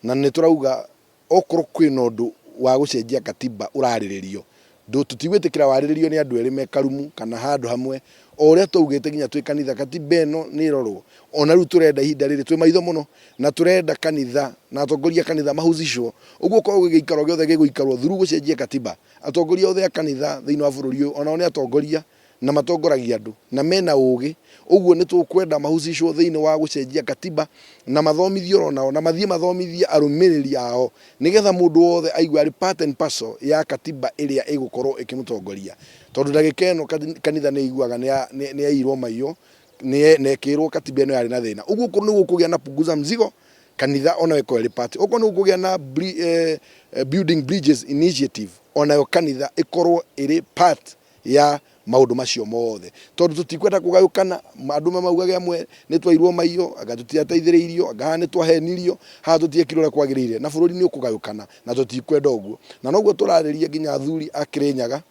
na niturauga okoro kwina undu wa gucenjia katiba urariririo tutigwitikira wariririo ni andu eri mekarumu kana handu hamwe oria tugite ginya twi kanitha katiba eno ni rorwo ona riu turenda ihinda riri twi maitho muno na turenda kanitha na atongoria kanitha mahuzicwo uguo kwa gikaro giothe giguikarwo thuru gucenjia katiba atongoria othe a kanitha thiini wa bururi ona ni atongoria na matongoragia andu na mena ugi uguo ni tukwenda mahuzicwo thiini wa gucenjia katiba na mathomithio na mathie mathomithie arumiriri ao nigetha mundu wothe aigua ari part and parcel ya katiba iria igukorwo ikimutongoria tondu ndagika eno kanitha ni iguaga ni airwo maiyo ni ekirwo katiba eno yari na thina uguo kuru ni gukugia na punguza mzigo kanitha ona weko eri part uguo ni gukugia na building bridges initiative ona yo kanitha ikorwo iri part ya maundu macio mothe tondu tutikwenda kugayukana andu maugage amwe ni twairwo maiyo anga tutiateithiriirio anga ni twahenirio ha tutiekirwo kwagirire na bururi ni ukugayukana na tutikwenda uguo na noguo turariria ginya athuri a Kirinyaga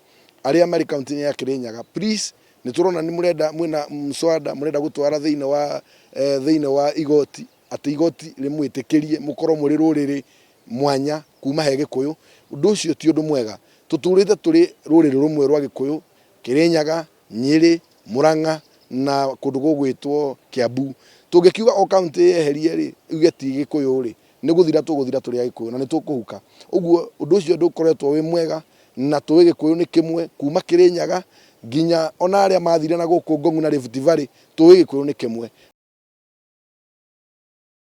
aria mari county ya Kirinyaga please ni turona ni murenda mwina mswada murenda gutwara thiine wa igoti ati igoti rimwitikirie mukorwo muri ruriri mwanya kuma he Gikuyu undu ucio ti undu mwega tuturite turi ruriri rumwe rwa Gikuyu Kirinyaga Nyeri Murang'a na kundu gugwitwo Kiambu tungikiuga o county yeherie ri igeti Gikuyu ri ni guthira tuguthira turi Gikuyu na ni tukuhuka uguo undu ucio ndukoretwo wi mwega na tuwi Gikuyu ni kimwe kuma Kirinyaga ginya ona aria mathire na guku Ngong'u na Rift Valley tuwi Gikuyu ni kimwe